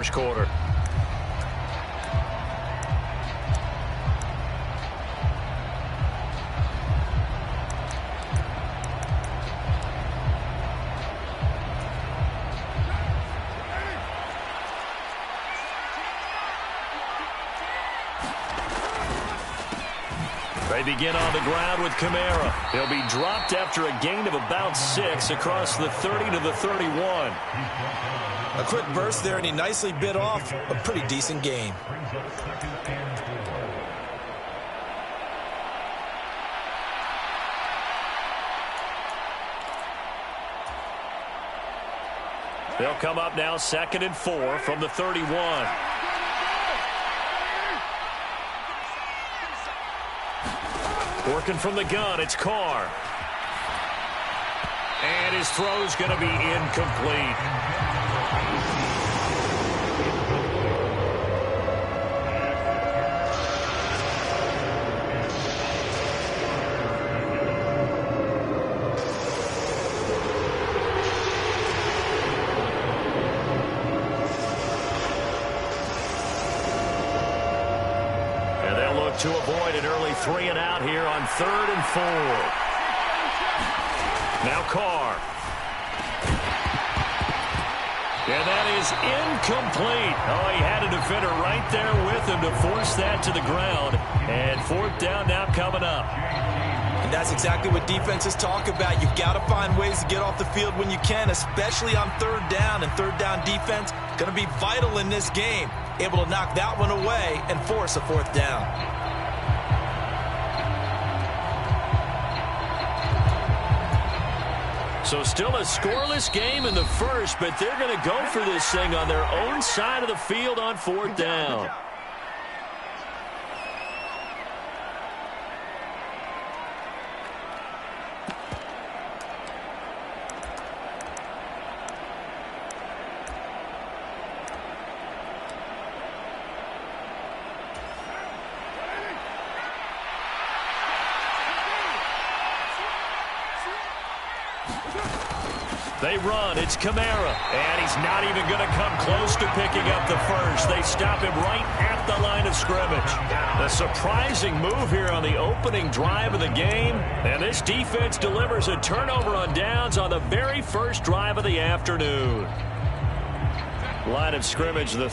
First quarter. They begin on the ground with Kamara. He'll be dropped after a gain of about 6 across the 30 to the 31. A quick burst there, and he nicely bit off a pretty decent gain. They'll come up now 2nd and 4 from the 31. Working from the gun, it's Carr. And his throw's going to be incomplete. To avoid an early 3 and out here on 3rd and 4. Now Carr. And that is incomplete. Oh, he had a defender right there with him to force that to the ground. And 4th down now coming up. And that's exactly what defenses talk about. You've got to find ways to get off the field when you can, especially on 3rd down. And 3rd down defense going to be vital in this game. Able to knock that one away and force a 4th down. So still a scoreless game in the first, but they're going to go for this thing on their own side of the field on 4th down. They run. It's Kamara. And he's not even going to come close to picking up the first. They stop him right at the line of scrimmage. A surprising move here on the opening drive of the game. And this defense delivers a turnover on downs on the very first drive of the afternoon. Line of scrimmage, the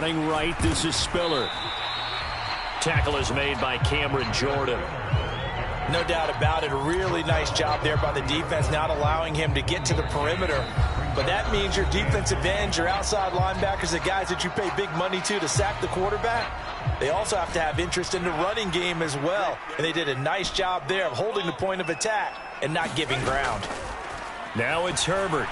running right, this is Spiller. Tackle is made by Cameron Jordan. No doubt about it. A really nice job there by the defense, not allowing him to get to the perimeter. But that means your defensive ends, your outside linebackers, the guys that you pay big money to sack the quarterback, they also have to have interest in the running game as well. And they did a nice job there of holding the point of attack and not giving ground. Now it's Herbert.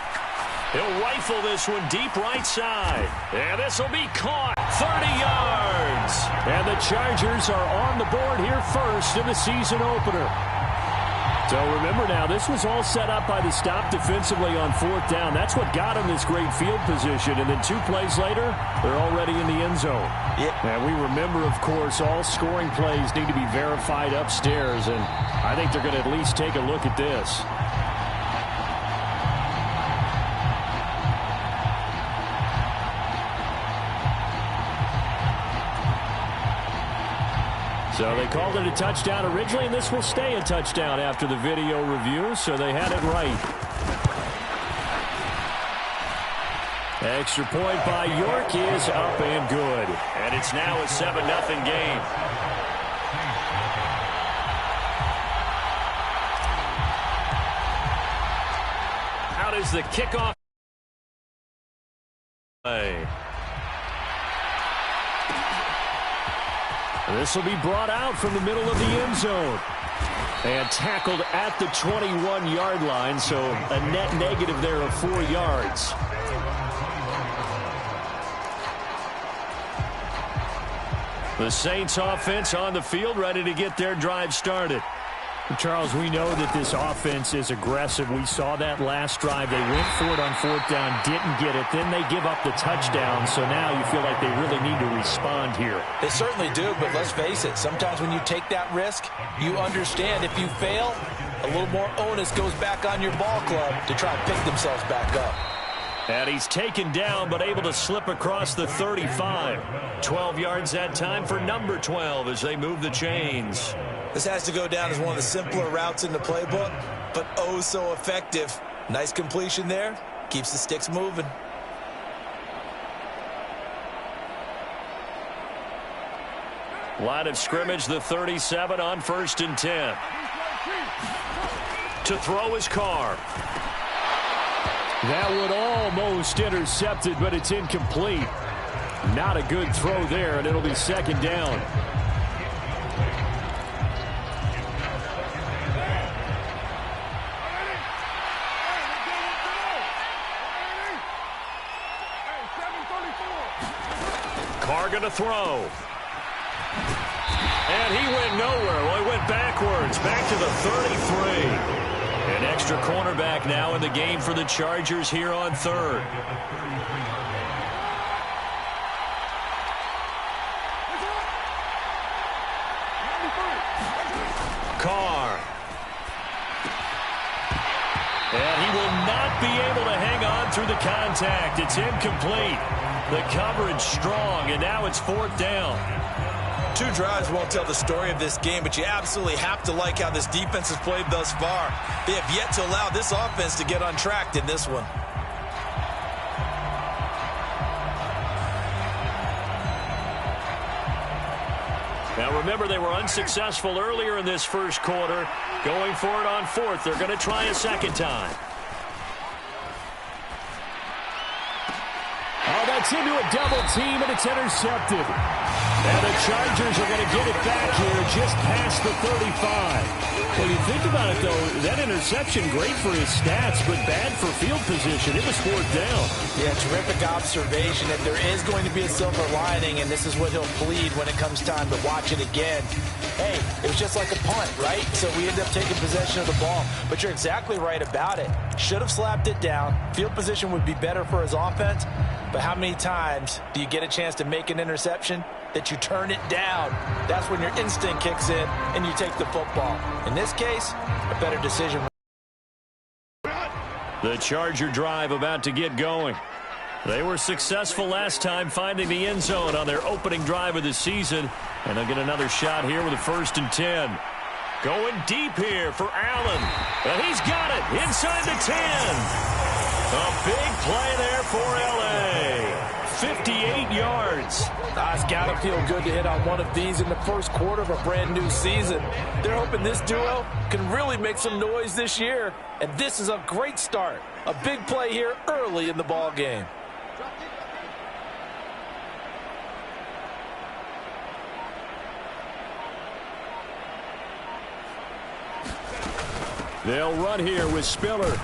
He'll rifle this one deep right side. And this will be caught. 30 yards. And the Chargers are on the board here first in the season opener. So remember now, this was all set up by the stop defensively on 4th down. That's what got them this great field position. And then 2 plays later, they're already in the end zone. Yep. And we remember, of course, all scoring plays need to be verified upstairs. And I think they're going to at least take a look at this. So they called it a touchdown originally, and this will stay a touchdown after the video review, so they had it right. Extra point by York is up and good. And it's now a 7-0 game. Out is the kickoff. This will be brought out from the middle of the end zone. And tackled at the 21-yard line, so a net negative there of 4 yards. The Saints offense on the field, ready to get their drive started. Charles, we know that this offense is aggressive. We saw that last drive. They went for it on fourth down, didn't get it. Then they give up the touchdown. So now you feel like they really need to respond here. They certainly do, but let's face it. Sometimes when you take that risk, you understand if you fail, a little more onus goes back on your ball club to try and pick themselves back up. And he's taken down, but able to slip across the 35. 12 yards that time for number 12 as they move the chains. This has to go down as one of the simpler routes in the playbook, but oh so effective. Nice completion there. Keeps the sticks moving. Line of scrimmage, the 37 on 1st and 10. To throw his Carr. That would almost intercepted, but it's incomplete. Not a good throw there, and it'll be 2nd down. Carr going to throw. And he went nowhere. Well, he went backwards, back to the 33. An extra cornerback now in the game for the Chargers here on 3rd. Carr. And he will not be able to hang on through the contact. It's incomplete. The coverage strong, and now it's 4th down. 2 drives won't tell the story of this game, but you absolutely have to like how this defense has played thus far. They have yet to allow this offense to get untracked in this one. Now remember, they were unsuccessful earlier in this first quarter. Going for it on 4th. They're going to try a 2nd time. Oh, that's into a double team, and it's intercepted. And the Chargers are going to get it back here just past the 35. When you think about it, though, that interception, great for his stats, but bad for field position. It was 4th down. Yeah, terrific observation. If there is going to be a silver lining, and this is what he'll plead when it comes time to watch it again, hey, it was just like a punt, right? So we end up taking possession of the ball. But you're exactly right about it. Should have slapped it down. Field position would be better for his offense. But how many times do you get a chance to make an interception that you turn it down? That's when your instinct kicks in and you take the football. In this case, a better decision. The Charger drive about to get going. They were successful last time finding the end zone on their opening drive of the season. And they'll get another shot here with a 1st and 10. Going deep here for Allen. And he's got it inside the 10. A big play there for L.A. 58 yards. It's got to feel good to hit on one of these in the first quarter of a brand new season. They're hoping this duo can really make some noise this year. And this is a great start. A big play here early in the ball game. They'll run here with Spiller.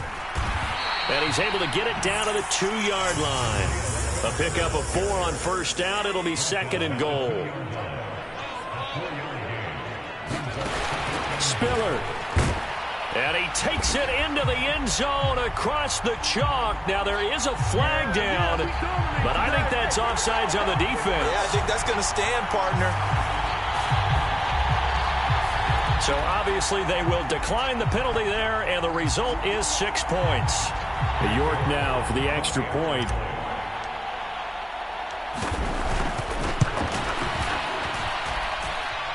And he's able to get it down to the 2-yard line. A pickup of 4 on 1st down. It'll be 2nd and goal. Spiller. And he takes it into the end zone across the chalk. Now there is a flag down, but I think that's offsides on the defense. Yeah, I think that's going to stand, partner. So obviously they will decline the penalty there, and the result is 6 points. York now for the extra point.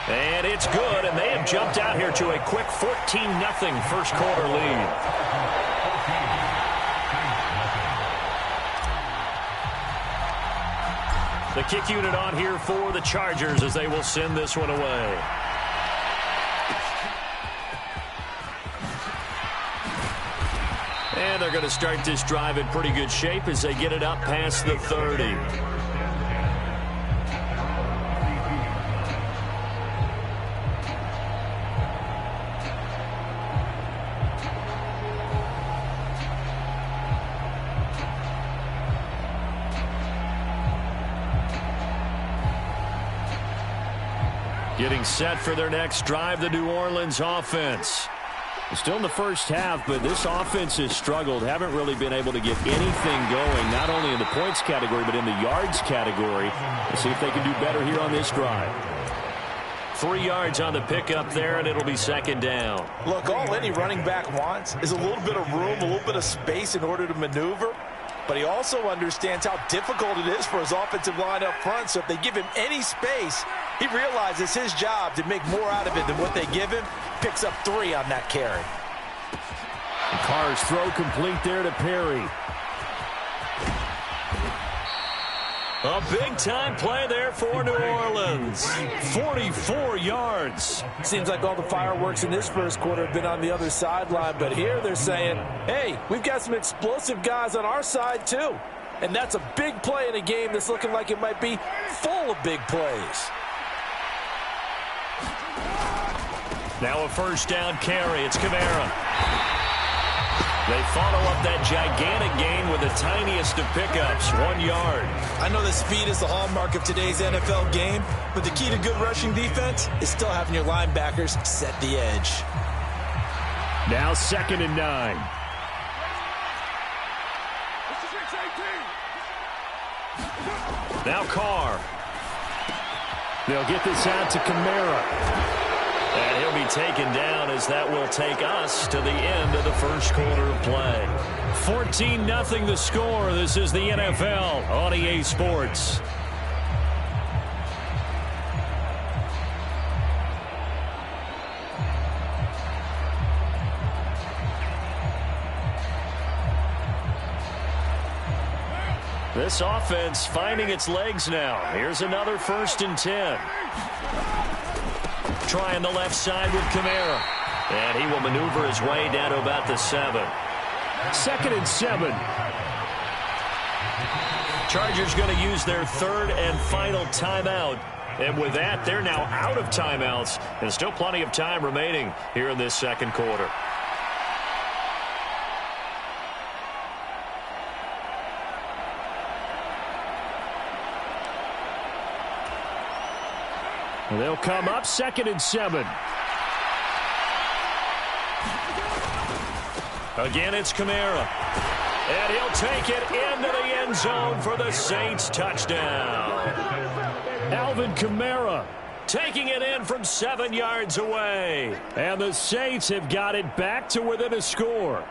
And it's good, and they have jumped out here to a quick 14-0 first quarter lead. The kick unit on here for the Chargers as they will send this one away. And they're going to start this drive in pretty good shape as they get it up past the 30. Getting set for their next drive, the New Orleans offense. Still in the first half, but this offense has struggled. Haven't really been able to get anything going, not only in the points category, but in the yards category. Let's see if they can do better here on this drive. 3 yards on the pickup there, and it'll be second down. Look, all any running back wants is a little bit of room, a little bit of space in order to maneuver. But he also understands how difficult it is for his offensive line up front. So if they give him any space, he realizes his job to make more out of it than what they give him. Picks up 3 on that carry. Carr's throw complete there to Perry. A big-time play there for New Orleans. 44 yards. Seems like all the fireworks in this first quarter have been on the other sideline, but here they're saying, hey, we've got some explosive guys on our side too. And that's a big play in a game that's looking like it might be full of big plays. Now a first down carry. It's Kamara. They follow up that gigantic gain with the tiniest of pickups, 1 yard. I know that speed is the hallmark of today's NFL game, but the key to good rushing defense is still having your linebackers set the edge. Now 2nd and 9. Now Carr. They'll get this out to Kamara. And he'll be taken down as that will take us to the end of the first quarter of play. 14-0 the score. This is the NFL on EA Sports. This offense finding its legs now. Here's another 1st and 10. Trying the left side with Kamara. And he will maneuver his way down to about the 7. 2nd and 7. Chargers going to use their 3rd and final timeout. And with that, they're now out of timeouts. And still plenty of time remaining here in this second quarter. They'll come up 2nd and 7. Again, it's Kamara. And he'll take it into the end zone for the Saints touchdown. Alvin Kamara taking it in from 7 yards away. And the Saints have got it back to within a score.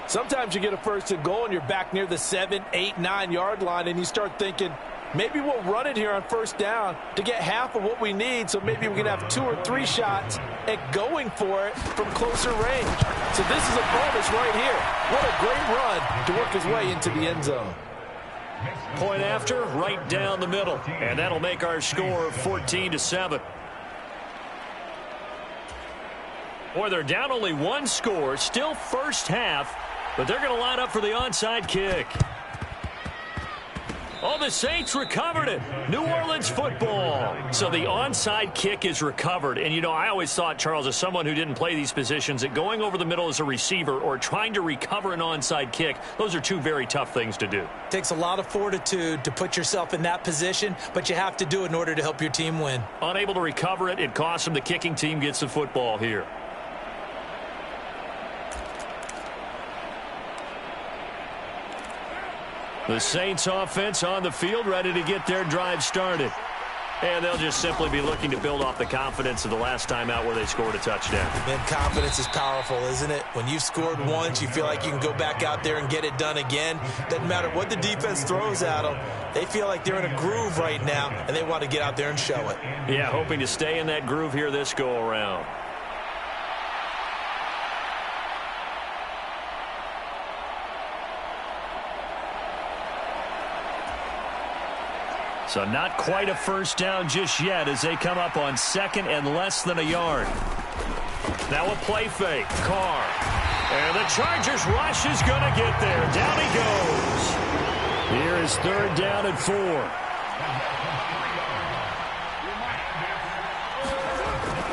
Sometimes you get a 1st and goal and you're back near the 7, 8, 9 yard line and you start thinking, maybe we'll run it here on 1st down to get half of what we need, so maybe we can have 2 or 3 shots at going for it from closer range. So this is a bonus right here. What a great run to work his way into the end zone. Point after, right down the middle. And that'll make our score 14-7. Boy, they're down only 1 score, still first half, but they're going to line up for the onside kick. Oh, the Saints recovered it. New Orleans football. So the onside kick is recovered. And, you know, I always thought, Charles, as someone who didn't play these positions, that going over the middle as a receiver or trying to recover an onside kick, those are 2 very tough things to do. Takes a lot of fortitude to put yourself in that position, but you have to do it in order to help your team win. Unable to recover it, it costs them. The kicking team gets the football here. The Saints offense on the field, ready to get their drive started. And they'll just simply be looking to build off the confidence of the last time out where they scored a touchdown. Man, confidence is powerful, isn't it? When you've scored once, you feel like you can go back out there and get it done again. Doesn't matter what the defense throws at them. They feel like they're in a groove right now, and they want to get out there and show it. Yeah, hoping to stay in that groove here this go-around. So not quite a first down just yet as they come up on 2nd and less than a yard. Now a play fake. Carr. And the Chargers rush is going to get there. Down he goes. Here is 3rd down and 4.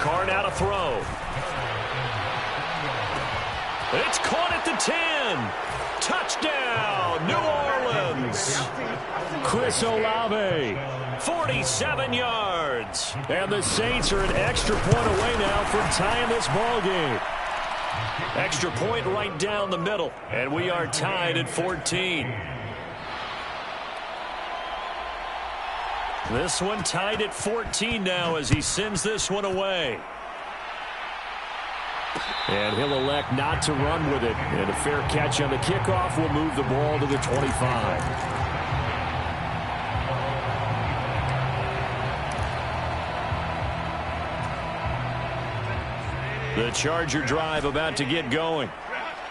Carr now to throw. It's caught at the the 10. Touchdown, New Orleans. Chris Olave, 47 yards. And the Saints are an extra point away now from tying this ball game. Extra point right down the middle, and we are tied at 14. This one tied at 14 now as he sends this one away. And he'll elect not to run with it. And a fair catch on the kickoff will move the ball to the 25. The Charger drive about to get going.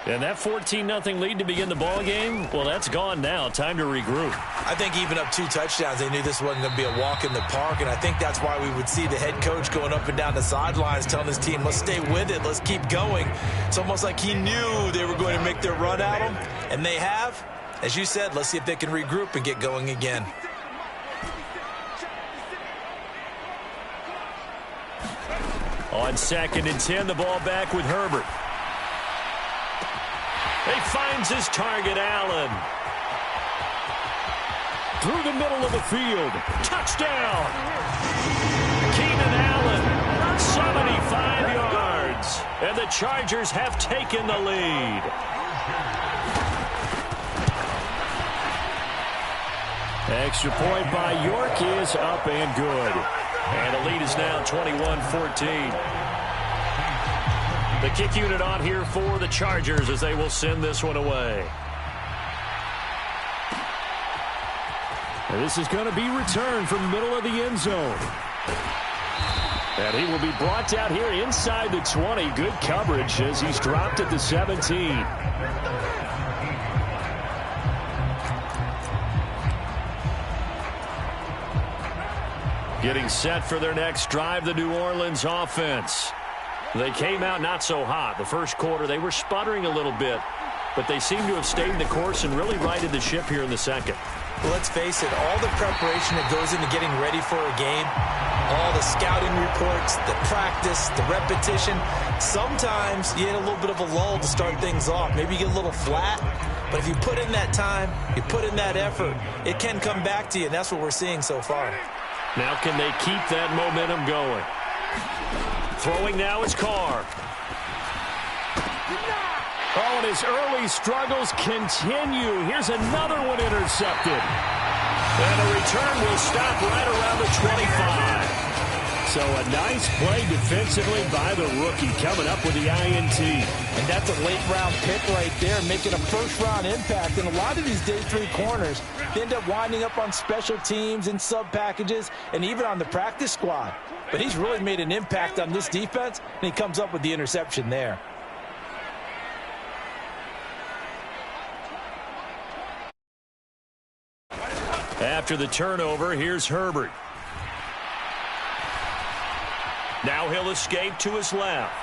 And that 14-0 lead to begin the ball game, well, that's gone now. Time to regroup. I think even up 2 touchdowns, they knew this wasn't going to be a walk in the park, and I think that's why we would see the head coach going up and down the sidelines telling his team, let's stay with it, let's keep going. It's almost like he knew they were going to make their run at him, and they have. As you said, let's see if they can regroup and get going again. On 2nd and 10, the ball back with Herbert. He finds his target, Allen. Through the middle of the field. Touchdown! Keenan Allen, 75 yards. And the Chargers have taken the lead. Extra point by York is up and good. And the lead is now 21-14. The kick unit on here for the Chargers as they will send this one away. And this is going to be returned from the middle of the end zone. And he will be brought down here inside the 20. Good coverage as he's dropped at the 17. Getting set for their next drive, the New Orleans offense. They came out not so hot. The first quarter, they were sputtering a little bit, but they seem to have stayed the course and really righted the ship here in the second. Well, let's face it, all the preparation that goes into getting ready for a game, all the scouting reports, the practice, the repetition, sometimes you get a little bit of a lull to start things off. Maybe you get a little flat, but if you put in that time, you put in that effort, it can come back to you, and that's what we're seeing so far. Now can they keep that momentum going? Throwing now is Carr. Oh, and his early struggles continue. Here's another one intercepted. And the return will stop right around the 25. So a nice play defensively by the rookie coming up with the INT. And that's a late-round pick right there, making a first-round impact. And a lot of these day 3 corners, they end up winding up on special teams and sub-packages and even on the practice squad. But he's really made an impact on this defense, and he comes up with the interception there. After the turnover, here's Herbert. Now he'll escape to his left.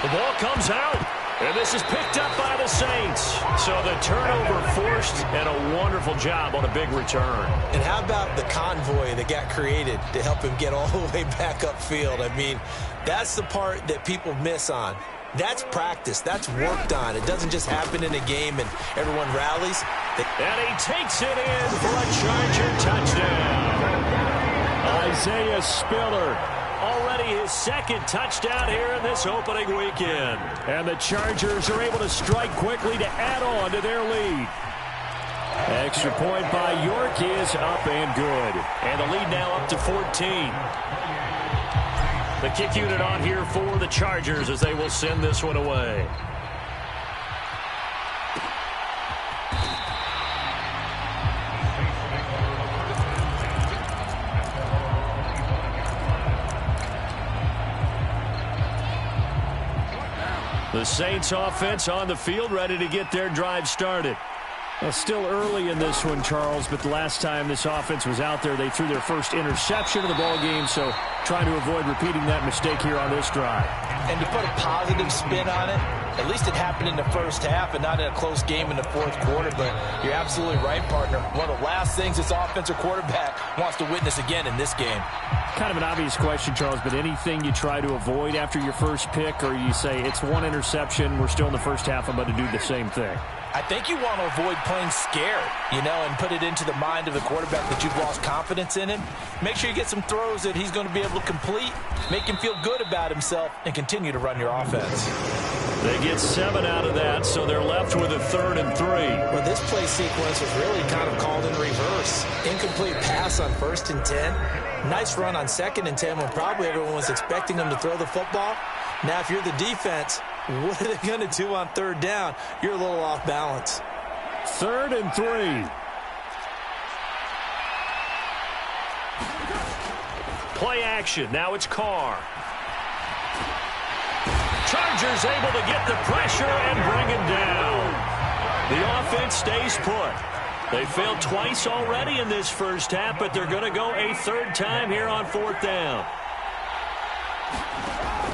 The ball comes out, and this is picked up by the Saints. So the turnover forced, and a wonderful job on a big return. And how about the convoy that got created to help him get all the way back upfield? I mean, that's the part that people miss on. That's practice. That's worked on. It doesn't just happen in a game and everyone rallies. And he takes it in for a Charger touchdown. Isaiah Spiller, already his second touchdown here in this opening weekend. And the Chargers are able to strike quickly to add on to their lead. Extra point by York is up and good. And the lead now up to 14. The kick unit on here for the Chargers as they will send this one away. The Saints offense on the field, ready to get their drive started. Well, still early in this one, Charles, but the last time this offense was out there, they threw their first interception of the ball game, so trying to avoid repeating that mistake here on this drive. And to put a positive spin on it, at least it happened in the first half and not in a close game in the fourth quarter. But you're absolutely right, partner. One of the last things this offensive quarterback wants to witness again in this game. Kind of an obvious question, Charles, but anything you try to avoid after your first pick, or you say it's one interception, we're still in the first half, I'm going to do the same thing? I think you want to avoid playing scared, and put it into the mind of the quarterback that you've lost confidence in him. Make sure you get some throws that he's going to be able to complete, make him feel good about himself, and continue to run your offense. They get 7 out of that, so they're left with a 3rd and 3. Well, this play sequence was really kind of called in reverse. Incomplete pass on 1st and 10. Nice run on 2nd and 10 when probably everyone was expecting them to throw the football. Now, if you're the defense, what are they going to do on 3rd down? You're a little off balance. 3rd and 3. Play action. Now it's Carr. Chargers able to get the pressure and bring him down. The offense stays put. They failed twice already in this first half, but they're going to go a 3rd time here on 4th down.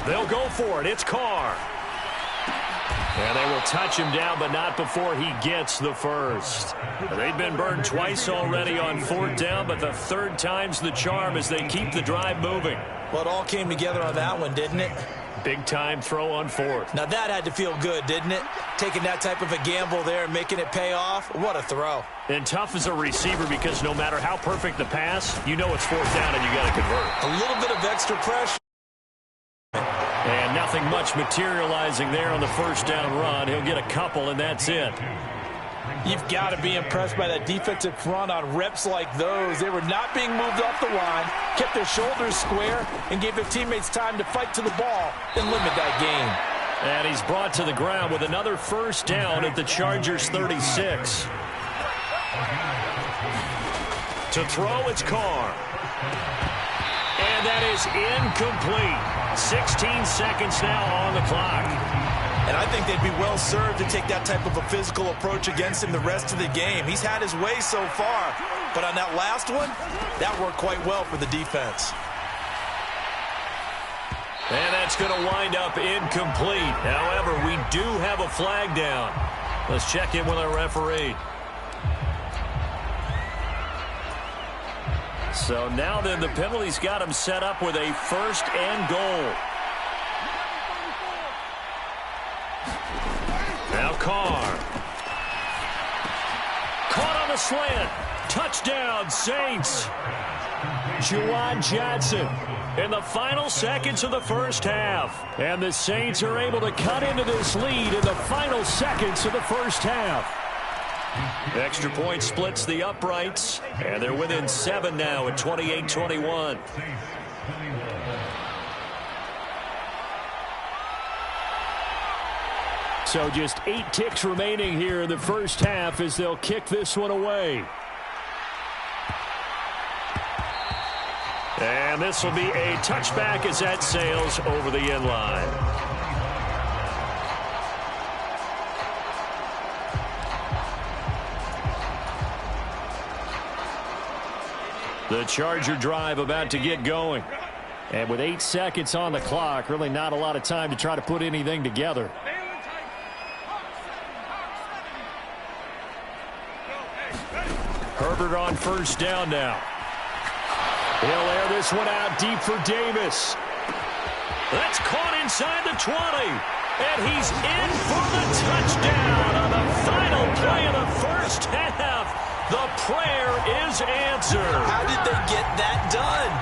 They'll go for it. It's Carr. And they will touch him down, but not before he gets the first. They've been burned twice already on 4th down, but the 3rd time's the charm as they keep the drive moving. Well, it all came together on that one, didn't it? Big-time throw on 4th. Now, that had to feel good, didn't it? Taking that type of a gamble there and making it pay off. What a throw. And tough as a receiver because no matter how perfect the pass, you know it's 4th down and you got to convert. A little bit of extra pressure. And nothing much materializing there on the 1st down run. He'll get a couple, and that's it. You've got to be impressed by that defensive front on reps like those. They were not being moved off the line, kept their shoulders square, and gave their teammates time to fight to the ball and limit that gain. And he's brought to the ground with another 1st down at the Chargers' 36. To throw, it's Carr. And that is incomplete. 16 seconds now on the clock. And I think they'd be well served to take that type of a physical approach against him the rest of the game. He's had his way so far, but on that last one, that worked quite well for the defense. And that's going to wind up incomplete. However, we do have a flag down. Let's check in with our referee. So now then, the penalty's got him set up with a 1st and goal. Now Carr. Caught on the slant. Touchdown, Saints. Juwan Johnson in the final seconds of the first half. And the Saints are able to cut into this lead in the final seconds of the first half. Extra point splits the uprights, and they're within 7 now at 28-21. So just 8 ticks remaining here in the first half as they'll kick this one away. And this will be a touchback as that sails over the end line. The Charger drive about to get going. And with 8 seconds on the clock, really not a lot of time to try to put anything together. Herbert on 1st down now. He'll air this one out deep for Davis. That's caught inside the 20. And he's in for the touchdown on the final play of the first half. The prayer is answered. How did they get that done?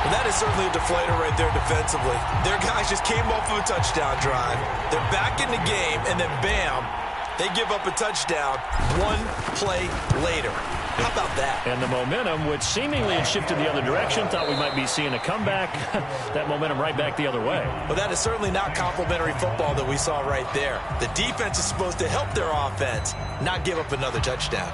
Well, that is certainly a deflator right there defensively. Their guys just came off of a touchdown drive. They're back in the game, and then bam, they give up a touchdown 1 play later. How about that? And the momentum, which seemingly had shifted the other direction, thought we might be seeing a comeback. That momentum right back the other way. Well, that is certainly not complimentary football that we saw right there. The defense is supposed to help their offense, not give up another touchdown.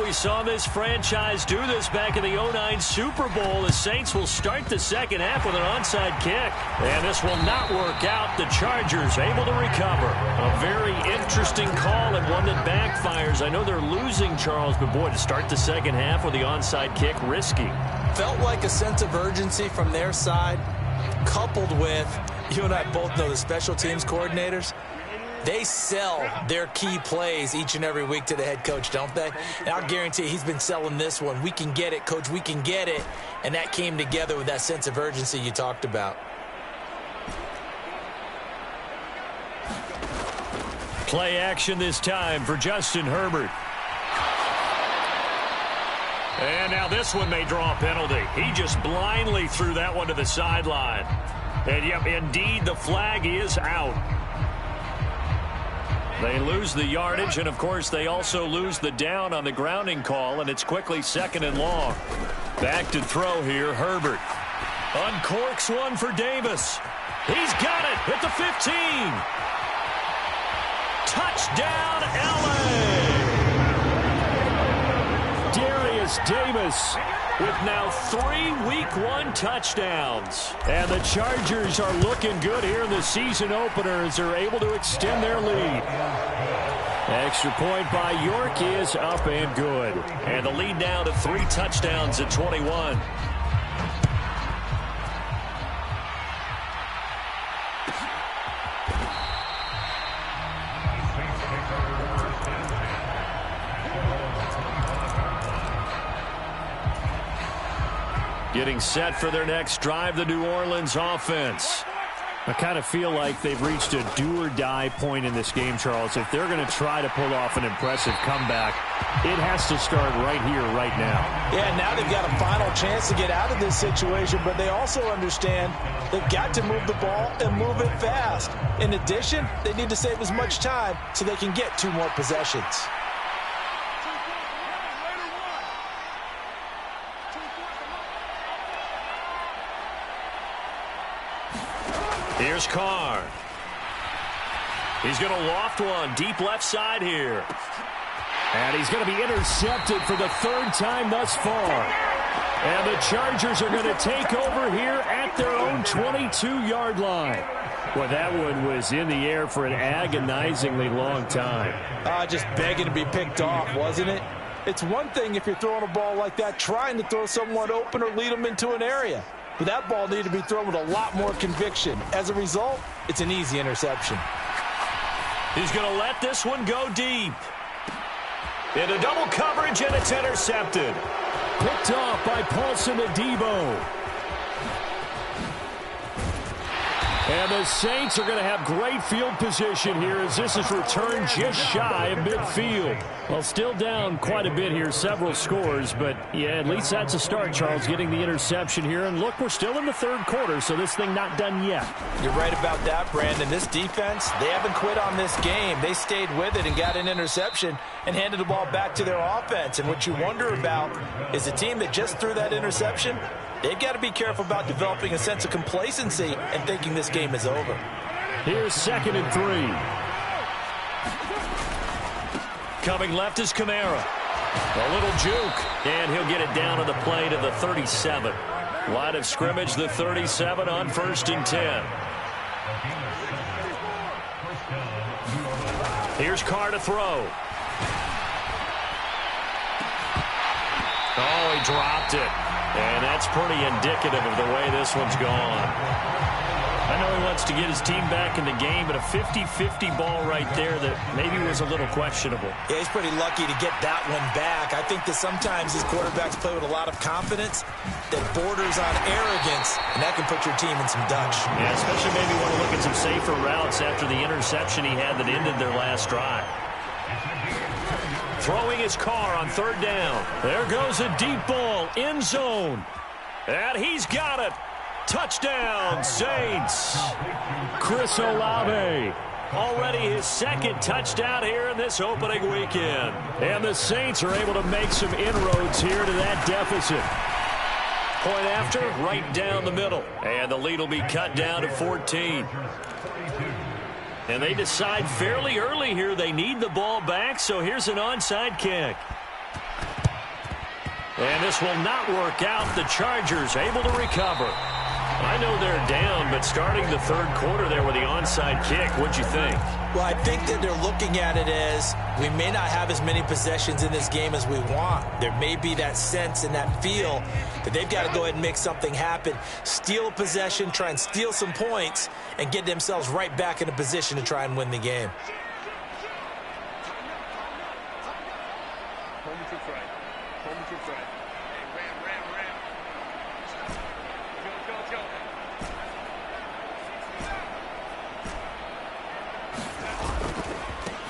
We saw this franchise do this back in the 2009 Super Bowl. The Saints will start the second half with an onside kick. And this will not work out. The Chargers able to recover. A very interesting call and one that backfires. I know they're losing, Charles, but boy, to start the second half with the onside kick, risky. Felt like a sense of urgency from their side. coupled with, you and I both know the special teams coordinators, they sell their key plays each and every week to the head coach, don't they? And I'll guarantee he's been selling this one. We can get it, coach, we can get it. And that came together with that sense of urgency you talked about. Play action this time for Justin Herbert. And now this one may draw a penalty. He just blindly threw that one to the sideline. And, yep, indeed, the flag is out. They lose the yardage, and, of course, they also lose the down on the grounding call, and it's quickly 2nd and long. Back to throw here, Herbert. Uncorks one for Davis. He's got it at the 15. Touchdown, L.A. Darius Davis with now 3 Week 1 touchdowns. And the Chargers are looking good here in the season opener as they're able to extend their lead. Extra point by York is up and good. And the lead now to 3 touchdowns at 21. Getting set for their next drive, the New Orleans offense. I kind of feel like they've reached a do-or-die point in this game, Charles. If they're going to try to pull off an impressive comeback, it has to start right here, right now. Yeah, now they've got a final chance to get out of this situation, but they also understand they've got to move the ball and move it fast. In addition, they need to save as much time so they can get 2 more possessions. Here's Carr. He's going to loft one deep left side here. And he's going to be intercepted for the 3rd time thus far. And the Chargers are going to take over here at their own 22-yard line. Well, that one was in the air for an agonizingly long time. Just begging to be picked off, wasn't it? It's one thing if you're throwing a ball like that, trying to throw someone open or lead them into an area. But that ball needed to be thrown with a lot more conviction. As a result, it's an easy interception. He's going to let this one go deep. Into double coverage, and it's intercepted. Picked off by Paulson Adebo. And the Saints are going to have great field position here as this is returned just shy of midfield. Well, still down quite a bit here, several scores, but yeah, at least that's a start, Charles, getting the interception here. And look, we're still in the 3rd quarter, so this thing not done yet. You're right about that, Brandon. This defense, they haven't quit on this game. They stayed with it and got an interception and handed the ball back to their offense. And what you wonder about is the team that just threw that interception, they've got to be careful about developing a sense of complacency and thinking this game is over. Here's 2nd and 3. Coming left is Kamara. A little juke, and he'll get it down to the play to the 37. Line of scrimmage, the 37 on 1st and 10. Here's Carr to throw. Oh, he dropped it. And that's pretty indicative of the way this one's gone. I know he wants to get his team back in the game, but a 50-50 ball right there that maybe was a little questionable. Yeah, he's pretty lucky to get that one back. I think that sometimes his quarterbacks play with a lot of confidence that borders on arrogance, and that can put your team in some Dutch. Yeah, especially maybe want to look at some safer routes after the interception he had that ended their last drive. Throwing his Carr on 3rd down. There goes a deep ball, end zone. And he's got it. Touchdown, Saints. Chris Olave. Already his 2nd touchdown here in this opening weekend. And the Saints are able to make some inroads here to that deficit. Point after, right down the middle. And the lead will be cut down to 14. And they decide fairly early here they need the ball back, so here's an onside kick. And this will not work out. The Chargers able to recover. I know they're down, but starting the third quarter there with the onside kick, what'd you think? Well, I think that they're looking at it as we may not have as many possessions in this game as we want. There may be that sense and that feel that they've got to go ahead and make something happen, steal a possession, try and steal some points, and get themselves right back in a position to try and win the game.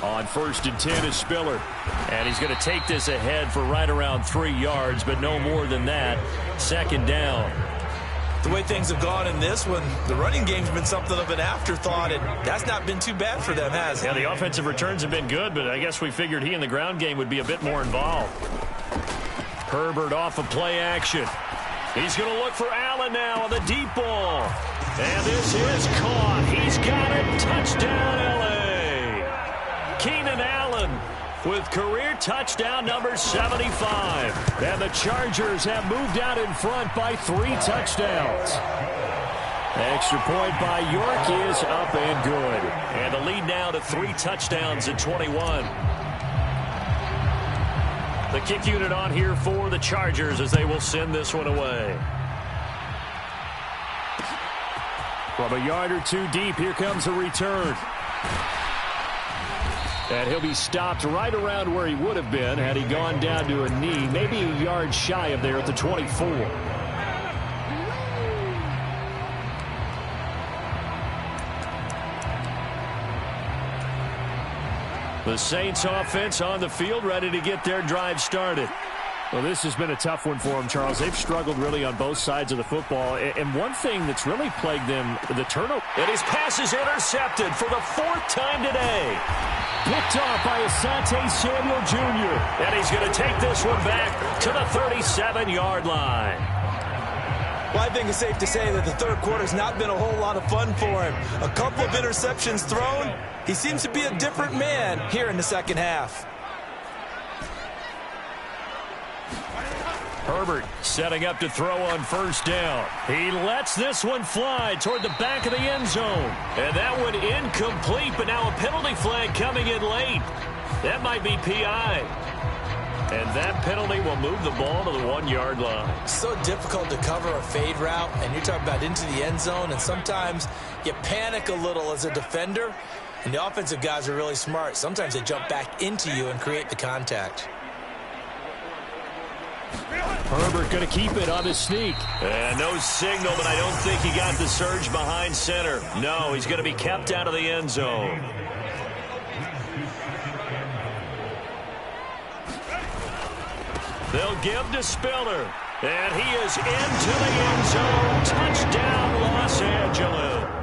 On 1st and 10 is Spiller. And he's going to take this ahead for right around 3 yards, but no more than that. 2nd down. The way things have gone in this one, the running game's been something of an afterthought, and that's not been too bad for them, has it? Yeah, the offensive returns have been good, but I guess we figured he in the ground game would be a bit more involved. Herbert off of play action. He's going to look for Allen now on the deep ball. And this is caught. He's got it. Touchdown, L.A. Keenan Allen with career touchdown number 75. And the Chargers have moved out in front by 3 touchdowns. Extra point by York is up and good. And the lead now to 3 touchdowns at 21. The kick unit on here for the Chargers as they will send this one away. From a yard or 2 deep, here comes a return. And he'll be stopped right around where he would have been had he gone down to a knee, maybe a yard shy of there at the 24. The Saints offense on the field, ready to get their drive started. Well, this has been a tough one for them, Charles. They've struggled really on both sides of the football. And one thing that's really plagued them, the turnover. And his pass is intercepted for the 4th time today. Picked off by Asante Samuel Jr. And he's going to take this one back to the 37-yard line. Well, I think it's safe to say that the third quarter's not been a whole lot of fun for him. A couple of interceptions thrown. He seems to be a different man here in the second half. Herbert setting up to throw on 1st down. He lets this one fly toward the back of the end zone. And that one incomplete, but now a penalty flag coming in late. That might be PI. And that penalty will move the ball to the 1-yard line. So difficult to cover a fade route, and you're talking about into the end zone, and sometimes you panic a little as a defender, and the offensive guys are really smart. Sometimes they jump back into you and create the contact. Herbert going to keep it on the sneak. And no signal, but I don't think he got the surge behind center. No, he's going to be kept out of the end zone. They'll give to Spiller. And he is into the end zone. Touchdown, Los Angeles.